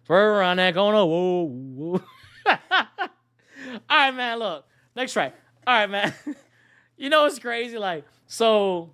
Swerve around that corner. Whoa, whoa. All right, man. Look, next track. All right, man. You know what's crazy? Like, so,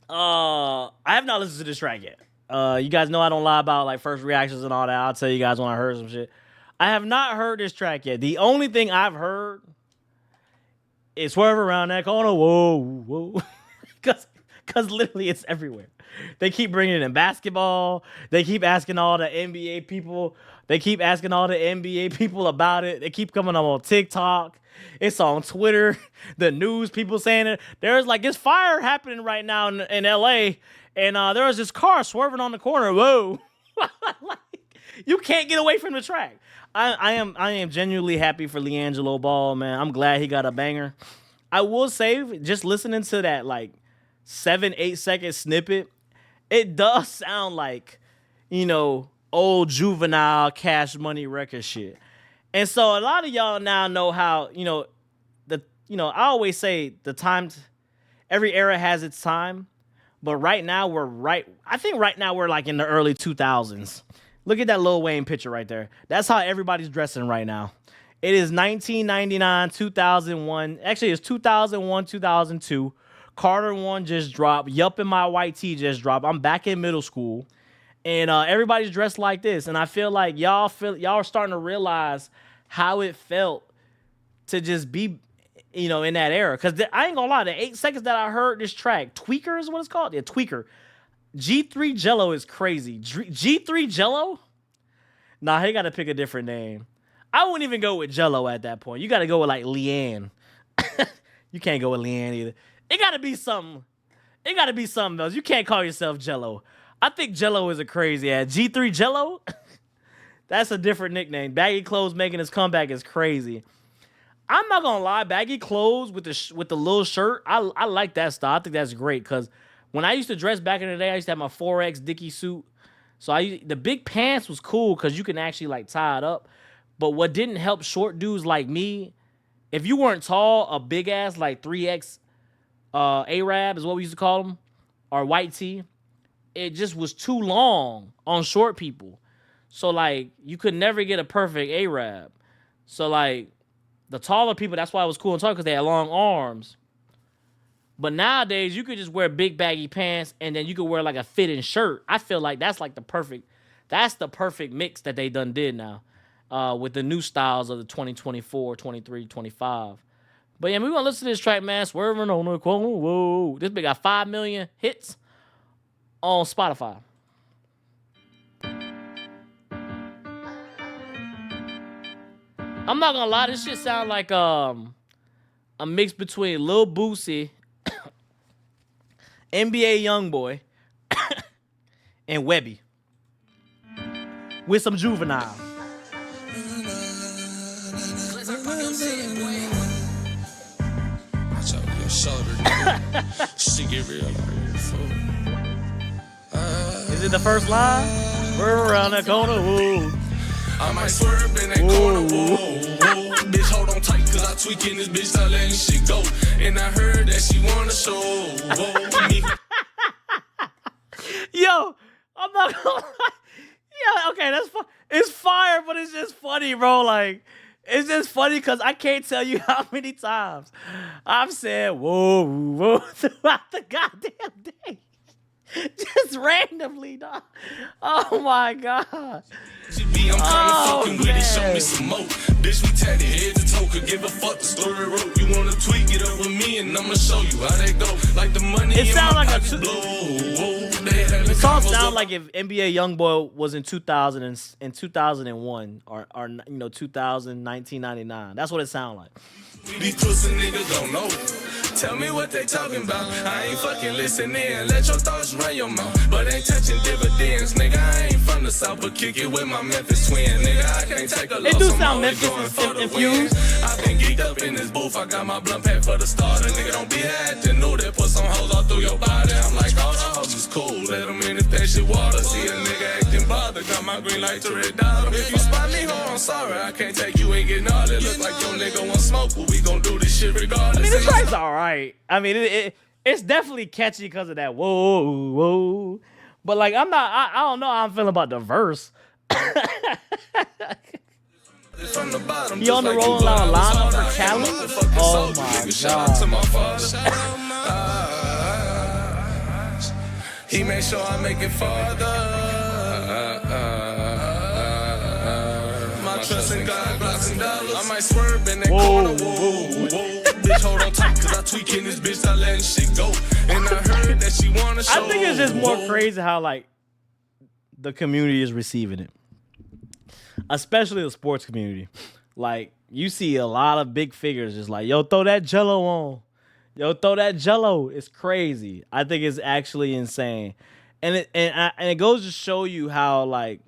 I have not listened to this track yet. You guys know I don't lie about like first reactions and all that. I'll tell you guys when I heard some shit. I have not heard this track yet. The only thing I've heard is Swerve around that corner. Whoa, whoa. Because literally it's everywhere. They keep bringing it in basketball. They keep asking all the NBA people. They keep asking all the NBA people about it. They keep coming up on TikTok. It's on Twitter. The news people saying it. There's like this fire happening right now in LA. And there was this car swerving on the corner. Whoa. Like, you can't get away from the track. I am genuinely happy for LiAngelo Ball, man. I'm glad he got a banger. I will say, just listening to that like 7-8 second snippet, it does sound like, you know, old juvenile Cash Money record shit. And so a lot of y'all now know how, I always say every era has its time, but right now I think right now we're like in the early 2000s. Look at that Lil Wayne picture right there. That's how everybody's dressing right now. It is 1999, 2001. Actually, it's 2001, 2002. Carter 1 just dropped. Yup and My White Tee just dropped. I'm back in middle school. And everybody's dressed like this. And I feel like y'all are starting to realize how it felt to just be, in that era. Because I ain't gonna lie, the 8 seconds that I heard this track, Tweaker is what it's called? Yeah, Tweaker. G3 Jello is crazy. G3 Jello? Nah, he got to pick a different name. I wouldn't even go with Jello at that point. You got to go with like Leanne. You can't go with Leanne either. It got to be something. It got to be something else. You can't call yourself Jello. I think Jello is a crazy ass. G3 Jello? That's a different nickname. Baggy Clothes making his comeback is crazy. I'm not going to lie. Baggy Clothes with the little shirt, I like that style. I think that's great because when I used to dress back in the day, I used to have my 4X Dickie suit. So the big pants was cool because you can actually like tie it up. But what didn't help short dudes like me, if you weren't tall, a big ass like 3X Arab is what we used to call them, or white tee, it just was too long on short people. So like you could never get a perfect Arab. So like the taller people, that's why it was cool and tall because they had long arms. But nowadays, you could just wear big baggy pants and then you could wear like a fitting shirt. I feel like that's the perfect mix that they done did now with the new styles of the 2024, 23, 25. But yeah, we're going to listen to this track, man. Swerving on the corner. Whoa. This big got 5 million hits on Spotify. I'm not going to lie. This shit sound like a mix between Lil Boosie, NBA Youngboy, and Webby with some Juvenile. Is it the first line? We're around the corner. Whoa. I might swerve in that corner. Whoa, whoa. Bitch, hold on tight, cause I tweaking this bitch, I letting shit go. And I heard that she wanna show. Whoa, me. Yo, I'm not gonna lie. Yeah, okay, that's fine. It's fire, but it's just funny, bro. Like, it's just funny because I can't tell you how many times I've said whoa, whoa throughout the goddamn day. Just randomly, dog. Oh my God. I'm kinda fucking with it, show me some more. Bitch, we tatted head to toe, could give a fuck the story wrote. You wanna tweak it up with me and I'ma show you how that go. Like the money it in sound my like pocket blow. The song sound like if NBA Youngboy was in 2000 and 2001 or 2000, 1999. That's what it sound like. These pussy niggas don't know. Tell me what they talking about. I ain't fucking listening. Let your thoughts run your mouth. But ain't touching dividends, nigga. I ain't from the South, but kick it with my Memphis twin, nigga. I can't take a loss. It do sound Memphis infused. I've been geeked up in this booth. I got my blunt pack for the starter. Nigga, don't be acting new. That put some hoes all through your body. I'm like, oh, the hoes is cool. Let them in this patient water. See a nigga acting bothered. Got my green light to red dot. If you spot me, ho, I'm sorry. I can't take you, ain't getting all that. Look like your nigga want smoke, but we gon' do this shit regardless. I mean, the track's alright. I mean, it's definitely catchy because of that whoa, whoa. But like, I don't know how I'm feeling about the verse. From the bottom, He on the Rolling Loud lineup for challenge? Oh my Shout out to my god. father. He made sure I make it farther. My trust in God, blocks and dollars. I might swerve in that corner. Whoa. Bitch, hold on tight, cause I tweak in this bitch, I letting shit go. And I heard that she wanna show. I think it's just more crazy how like the community is receiving it. Especially the sports community. Like, you see a lot of big figures just like, yo, throw that Jello on. Yo, throw that Jello. It's crazy. I think it's actually insane. And it goes to show you how, like,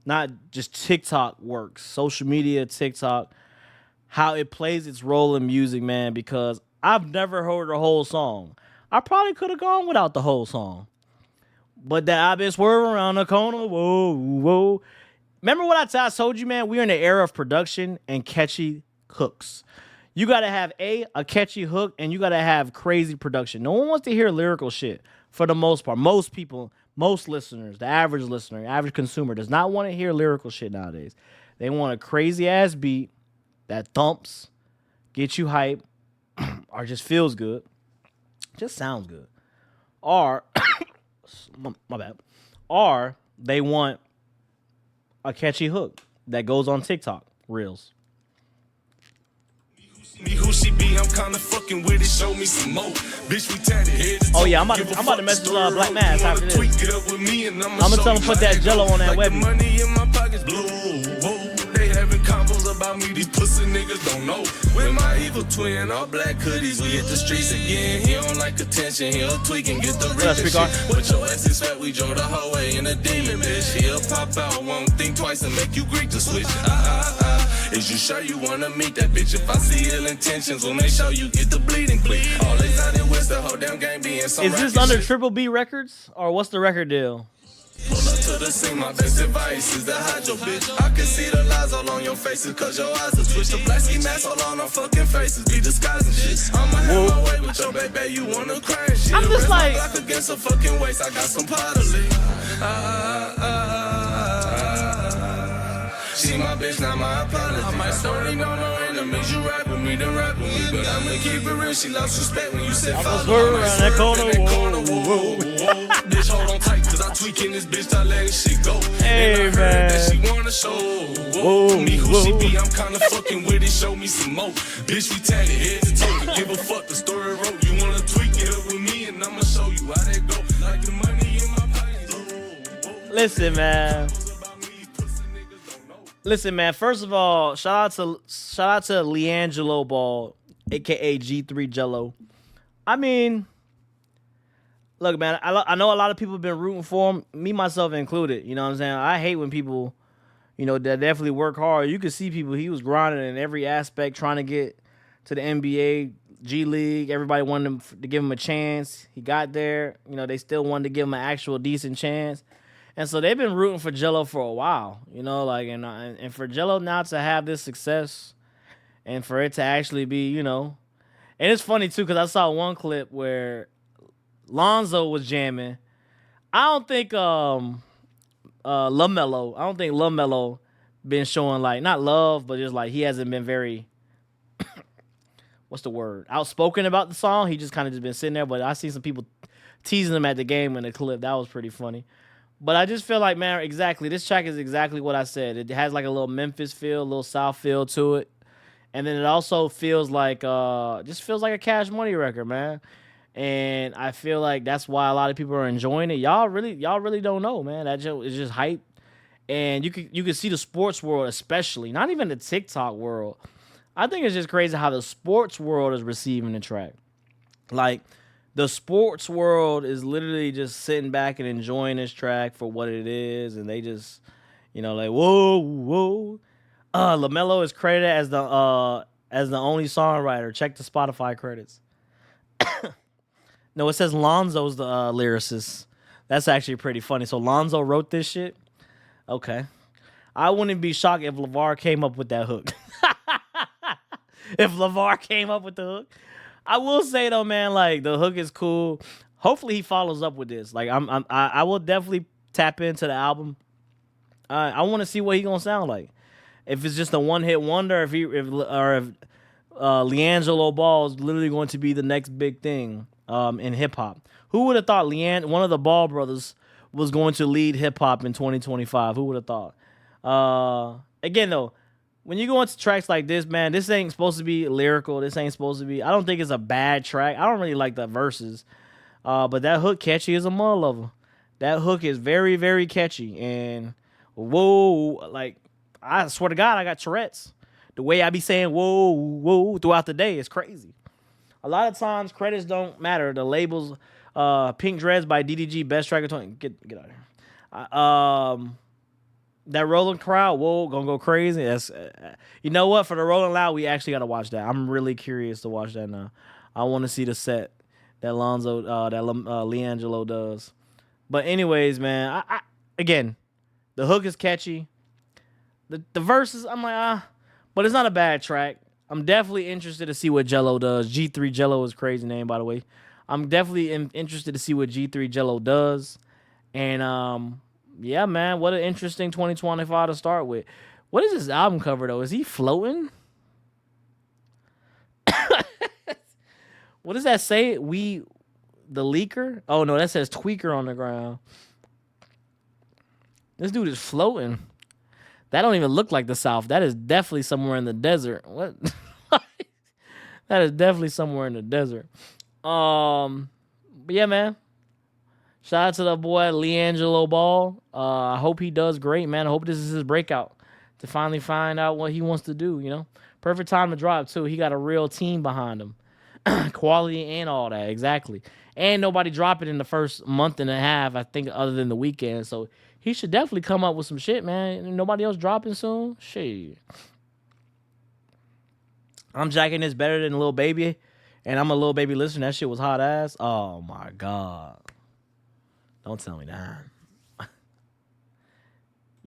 not just TikTok works, social media, TikTok, how it plays its role in music, man, because I've never heard the whole song. I probably could have gone without the whole song. But that I've been swerving around the corner, whoa. Remember what I told you, man? We're in the era of production and catchy hooks. You got to have a catchy hook, and you got to have crazy production. No one wants to hear lyrical shit for the most part. Most people, most listeners, the average listener, average consumer does not want to hear lyrical shit nowadays. They want a crazy-ass beat that thumps, gets you hype, or just feels good, just sounds good. Or, my bad, or they want a catchy hook that goes on TikTok Reels. Me who she be, I'm kinda fucking with it, show me some more. Bitch, we tatted head to toe. Oh yeah, I'm about to message Black Mass after this. I'm gonna tell him put that Jello on that Webby. Money in my pockets blue. Whoa, they having combos about me, these pussy niggas don't know. With my evil twin, all black hoodies, we hit the streets again. He don't like attention, he'll tweak and get the richer shit. But your ass is fat, we drove the whole way in a demon, bitch. He'll pop out, won't think twice and make you Greek to switch. Is you sure you wanna meet that bitch? If I see ill intentions, we'll make sure you get the bleeding plea. All these out in West, the whole damn game being some. Is this under Triple B Records or what's the record deal? Pull up to the scene, my best advice is to hide your bitch. I can see the lies all on your faces, cause your eyes are twitched. The black ski mask all on our fucking faces, be disguising shit. I'ma have my way with your baby, you wanna cry and shit. I'm just like, block against a fucking waist, I got some pottery. She my bitch, not my apology. I might sorry, no enemies. You rap with me, then rap with me. But I'ma keep it real, she lost respect when you said follow. Around that corner, whoa. Bitch, hold on tight, cause I tweak in this bitch, I let shit go. Hey, and I heard that she wanna show. Me who she be, I'm kinda fucking with it, show me some more. Bitch, we tatted head to toe. Give a fuck, the story wrote. You wanna tweak it up with me, and I'ma show you how that go. Like the money in my pocket. Listen, man. Listen, man. First of all, shout out to LiAngelo Ball, aka G3 Jello. I mean, look, man. I know a lot of people have been rooting for him, me myself included. You know what I'm saying? I hate when people, that definitely work hard. You could see people. He was grinding in every aspect, trying to get to the NBA, G League. Everybody wanted to give him a chance. He got there. They still wanted to give him an actual decent chance. And so they've been rooting for Jello for a while, and for Jello now to have this success and for it to actually be, and it's funny too, because I saw one clip where Lonzo was jamming. I don't think LaMelo been showing like, not love, but just like he hasn't been very, what's the word, outspoken about the song. He just kind of just been sitting there, but I see some people teasing him at the game in the clip. That was pretty funny. But I just feel like, man, exactly. This track is exactly what I said. It has like a little Memphis feel, a little South feel to it. And then it also feels like, just feels like a Cash Money record, man. And I feel like that's why a lot of people are enjoying it. Y'all really don't know, man. That is just hype. And you can see the sports world especially, not even the TikTok world. I think it's just crazy how the sports world is receiving the track. Like, the sports world is literally just sitting back and enjoying this track for what it is, and they just, like, whoa. LaMelo is credited as the only songwriter. Check the Spotify credits. No, it says Lonzo's the lyricist. That's actually pretty funny. So Lonzo wrote this shit? Okay. I wouldn't be shocked if LeVar came up with that hook. If LeVar came up with the hook. I will say though, man, like the hook is cool. Hopefully he follows up with this. Like I will definitely tap into the album. I want to see what he gonna sound like. If it's just a one hit wonder, if LiAngelo Ball is literally going to be the next big thing in hip hop. Who would have thought one of the Ball brothers was going to lead hip hop in 2025? Who would have thought? Again though, when you go into tracks like this, man, this ain't supposed to be lyrical. This ain't supposed to be. I don't think it's a bad track. I don't really like the verses, but that hook catchy as a mother lover. That hook is very, very catchy. And whoa, like, I swear to God, I got Tourette's. The way I be saying whoa, whoa throughout the day is crazy. A lot of times, credits don't matter. The labels, Pink Dreads by DDG, best track of 20. Get out of here. That Rolling Crowd, whoa, gonna go crazy. That's, you know what? For the Rolling Loud, we actually gotta watch that. I'm really curious to watch that now. I want to see the set that LiAngelo does. But anyways, man, again, the hook is catchy. The verses, I'm like, but it's not a bad track. I'm definitely interested to see what Jello does. G3 Jello is a crazy name, by the way. I'm definitely interested to see what G3 Jello does. And yeah, man, what an interesting 2025 to start with. What is this album cover though? Is he floating? What does that say? The leaker? Oh no, that says tweaker on the ground. This dude is floating. That don't even look like the South. That is definitely somewhere in the desert. What? That is definitely somewhere in the desert. But yeah, man. Shout out to the boy LiAngelo Ball. I hope he does great, man. I hope this is his breakout to finally find out what he wants to do, you know? Perfect time to drop, too. He got a real team behind him. Quality and all that, exactly. And nobody dropping in the first month and a half, I think, other than the weekend. So he should definitely come up with some shit, man. Nobody else dropping soon? Shit. I'm jacking this better than Lil Baby, and I'm a Lil Baby listener. That shit was hot ass. Oh, my God. Don't tell me that.